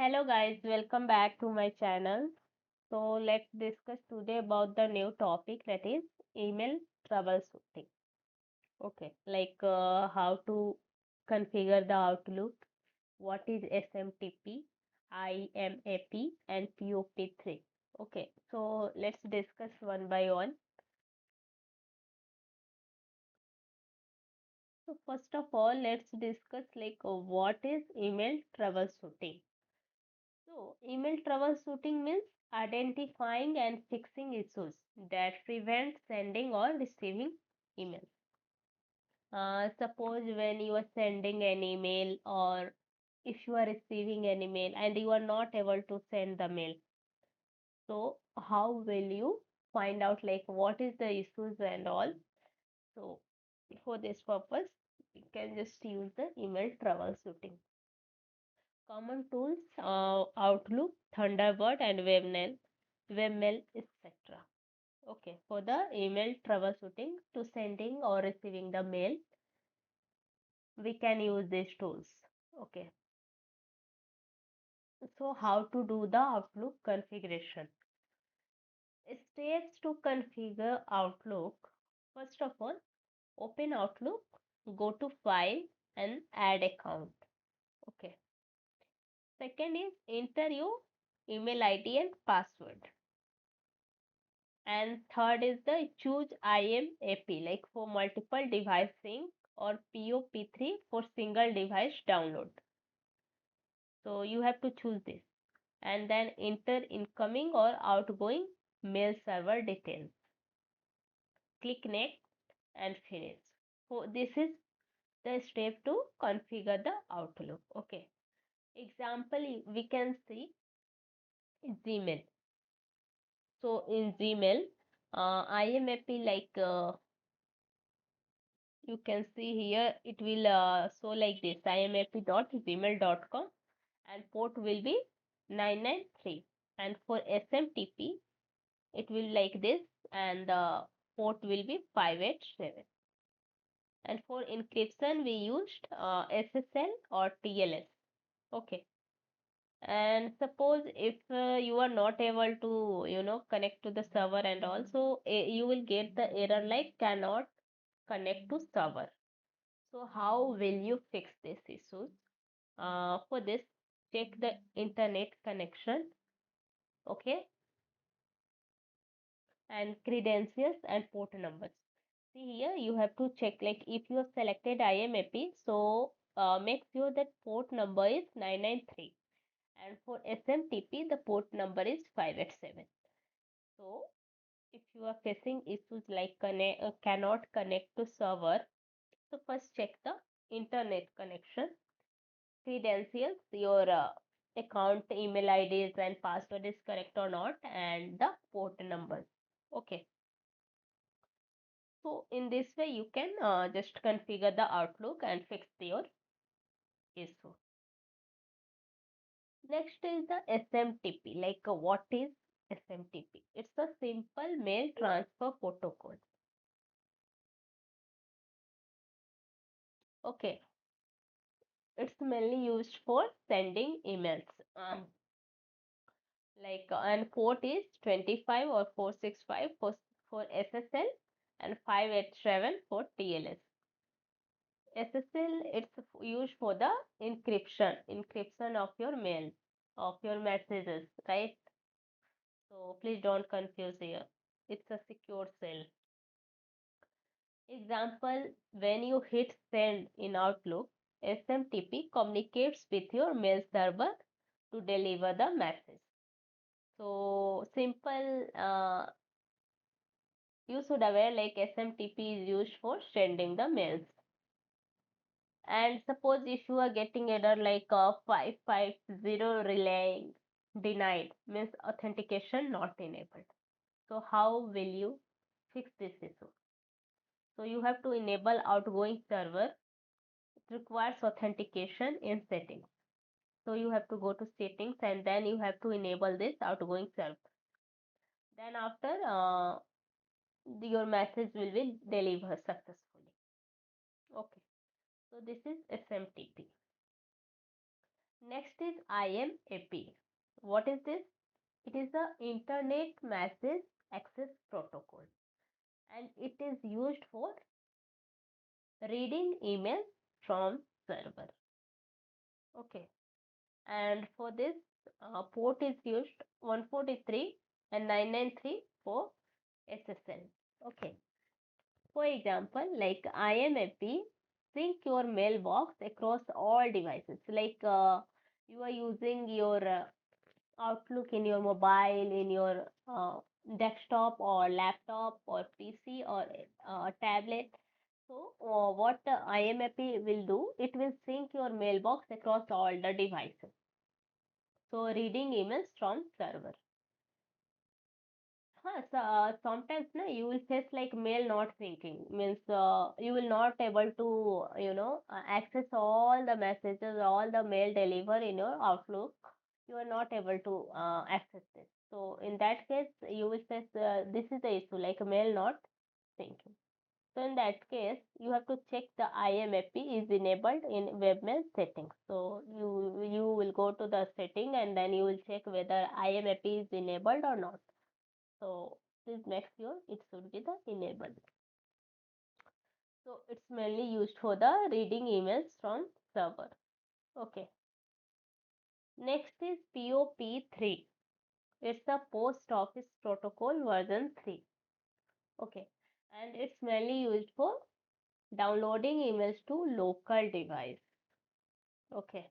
Hello guys, welcome back to my channel. So let's discuss today about the new topic that is email troubleshooting. Okay, how to configure the Outlook, what is SMTP, IMAP and POP3. Okay, so let's discuss one by one. So first of all, let's discuss what is email troubleshooting. So, email troubleshooting means identifying and fixing issues that prevent sending or receiving emails. Suppose when you are sending an email or if you are receiving an email and you are not able to send the mail, so how will you find out what is the issues and all? So, for this purpose, you can just use the email troubleshooting. Common tools Outlook, Thunderbird, and Webmail, etc. Okay, for the email troubleshooting to sending or receiving the mail, we can use these tools. Okay, so how to do the Outlook configuration? Steps to configure Outlook. First of all, open Outlook, go to File and Add Account. Okay. Second is enter your email ID and password. And third is the choose IMAP like for multiple device sync or POP3 for single device download. So you have to choose this and then enter incoming or outgoing mail server details. Click next and finish. So this is the step to configure the Outlook. Okay. Example we can see Gmail. So in Gmail, IMAP you can see here it will show like this imap.gmail.com and port will be 993 and for SMTP it will like this and the port will be 587 and for encryption we used SSL or TLS. Okay, and suppose if you are not able to connect to the server and also you will get the error like cannot connect to server. So how will you fix this issue? For this, check the internet connection, okay, and credentials and port numbers. See here, you have to check like if you have selected IMAP, so make sure that port number is 993 and for SMTP the port number is 587. So if you are facing issues like cannot connect to server, so first check the internet connection credentials, your account email IDs and password is correct or not, and the port numbers. Okay. So in this way, you can just configure the Outlook and fix your issue. Next is the SMTP. What is SMTP? It's a simple mail transfer protocol. Okay. It's mainly used for sending emails. And port is 25 or 465 for SSL and 587 for TLS. SSL it's used for the encryption of your mail, of your messages, right? So please don't confuse here. It's a secure cell. Example, when you hit send in Outlook, SMTP communicates with your mail server to deliver the message. So simple, you should aware like SMTP is used for sending the mails. And suppose if you are getting error like 550 relaying denied means authentication not enabled. So how will you fix this issue? So you have to enable outgoing server. It requires authentication in settings. So you have to go to settings and then you have to enable this outgoing server. Then after your message will be delivered successfully. Okay. So this is SMTP. Next is IMAP. What is this? It is the Internet Message Access Protocol, and it is used for reading emails from server. Okay, and for this port is used 143 and 993 for SSL. Okay, for example, like IMAP, sync your mailbox across all devices. Like you are using your Outlook in your mobile, in your desktop or laptop or PC or tablet. So, what IMAP will do, it will sync your mailbox across all the devices. So, reading emails from server. So, sometimes na, you will face like mail not syncing, means you will not able to access all the messages, all the mail deliver in your Outlook. You are not able to access this. So in that case, you will face this is the issue like mail not syncing. So in that case, you have to check the IMAP is enabled in webmail settings. So you will go to the setting and then you will check whether IMAP is enabled or not. So please make sure it should be the enabled. So it's mainly used for the reading emails from server. Okay. Next is POP3. It's the Post Office Protocol version 3. Okay. And it's mainly used for downloading emails to local device. Okay.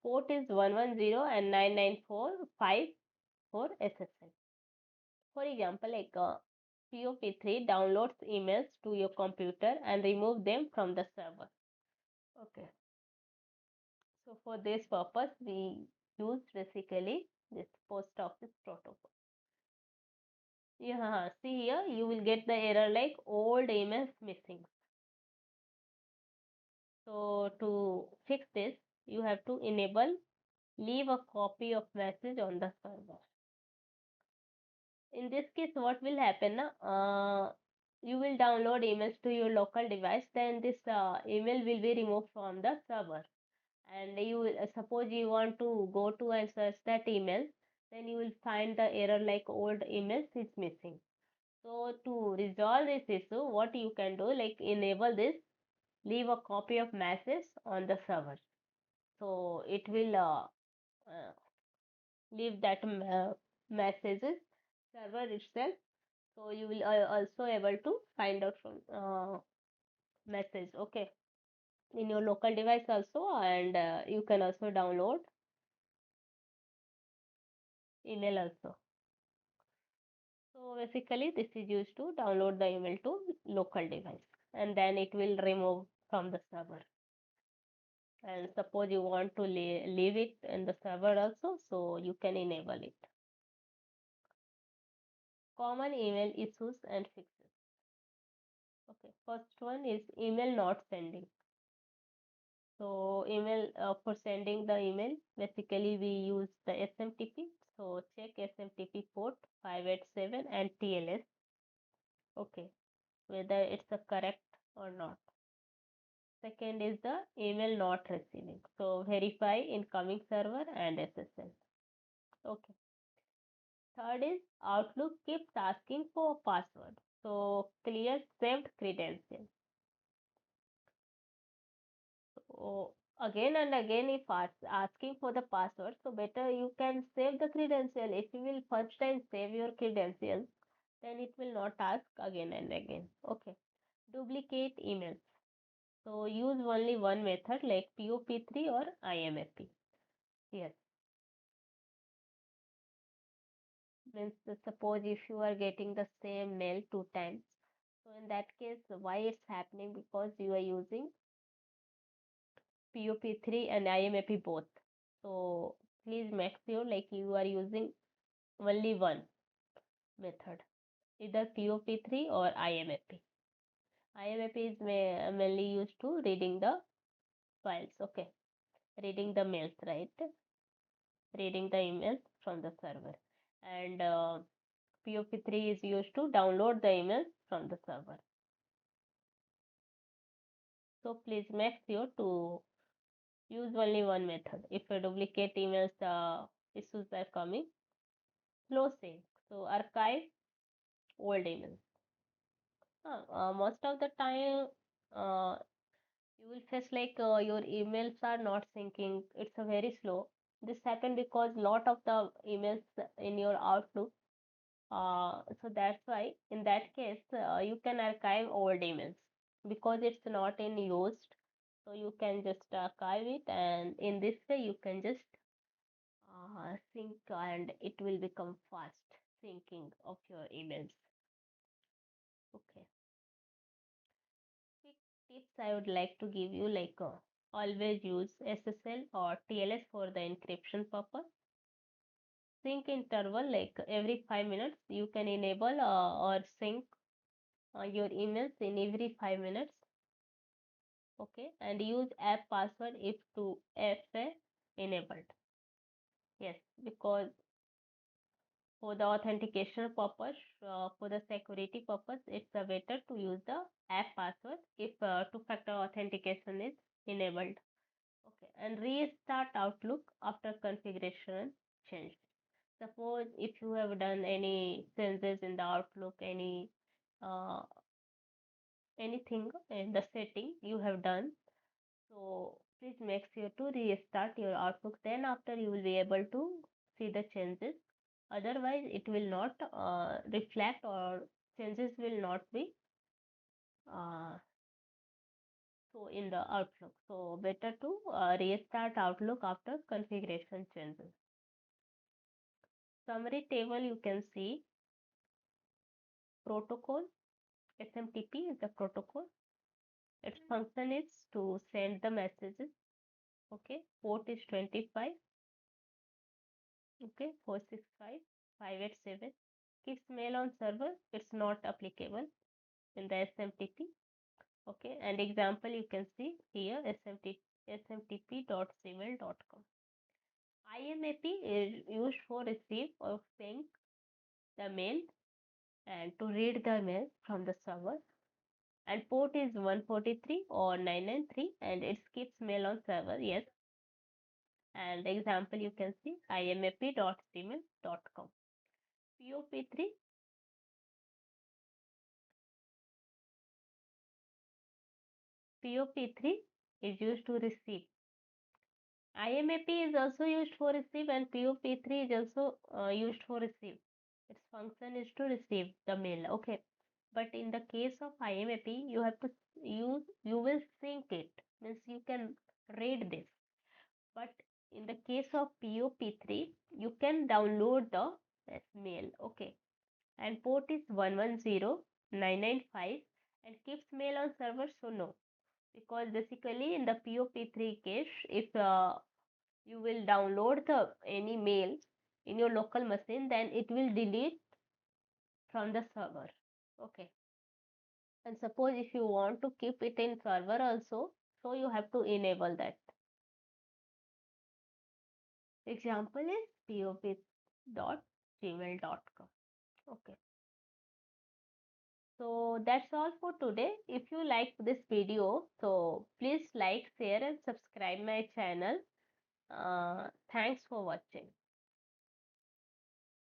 Port is 110 and 9945 for SSL. For example, like POP3 downloads emails to your computer and remove them from the server. Okay. So for this purpose, we use basically this post office protocol. Yeah, see here, you will get the error like old emails missing. So to fix this, you have to enable leave a copy of message on the server. In this case, what will happen? You will download emails to your local device, then this email will be removed from the server. And you will, suppose you want to go to and search that email, then you will find the error like old emails is missing. So to resolve this issue, what you can do, like enable this, leave a copy of message on the server. So it will uh, leave that messages server itself. So you will also able to find out from message. Okay, in your local device also, and you can also download email also. So basically, this is used to download the email to local device, and then it will remove from the server. And suppose you want to leave it in the server also, so you can enable it. Common email issues and fixes. Okay, first one is email not sending. So email for sending the email, basically we use the SMTP. So check SMTP port 587 and TLS. Okay, whether it's a correct or not. Second is the email not receiving. So verify incoming server and SSL. Okay. Third is Outlook keeps asking for password. So clear saved credentials. So again and again if asking for the password, so better you can save the credential. If you will first time save your credentials, then it will not ask again and again. Okay. Duplicate emails. So use only one method like POP3 or IMAP. Yes. Means suppose if you are getting the same mail two times. So in that case, why it's happening? Because you are using POP3 and IMAP both. So please make sure like you are using only one method, either POP3 or IMAP. IMAP is mainly used to reading the files, okay, reading the mails, right? Reading the emails from the server. And POP3 is used to download the emails from the server. So please make sure to Use only one method. If a duplicate emails issues are coming, slow sync. So archive old emails. Most of the time, uh, you will face like your emails are not syncing. It's a very slow. This happen because lot of the emails in your Outlook. So that's why in that case you can archive old emails because it's not in used. So you can just archive it, and in this way you can just sync, and it will become fast syncing of your emails. Okay. Quick tips I would like to give you, like always use SSL or TLS for the encryption purpose. Sync interval, like every 5 minutes you can enable or sync your emails in every 5 minutes. Okay, and use app password if to FA enabled. Yes, because for the authentication purpose, for the security purpose, it's better to use the app password if two-factor authentication is enabled. Okay, and restart Outlook after configuration change. Suppose if you have done any changes in the Outlook, uh, anything in the setting you have done, so please make sure to restart your Outlook. Then after you will be able to see the changes. Otherwise, it will not reflect, or changes will not be uh, so in the Outlook. So better to restart Outlook after configuration changes. Summary table you can see protocol. SMTP is the protocol. Its function is to send the messages. Okay, port is 25. Okay, 465 587. Keeps mail on server. It's not applicable in the SMTP. Okay, and example you can see here smtp.gmail.com. IMAP is used for receive or send the mail and to read the mail from the server. And port is 143 or 993, and it keeps mail on server. Yes, and example you can see imap.gmail.com. POP3 POP3 is used to receive. IMAP is also used for receive, and POP3 is also used for receive. Its function is to receive the mail. Okay, but in the case of IMAP, you have to you will sync it. Means you can read this. But in the case of POP3, you can download the mail. Okay, and port is 110995 and keeps mail on server. So no, because basically in the POP3 case, if you will download the any mail in your local machine, then it will delete from the server. Okay, and suppose if you want to keep it in server also, so you have to enable that. Example is pop.gmail.com. Okay, so that's all for today. If you like this video, so please like, share and subscribe my channel. Thanks for watching.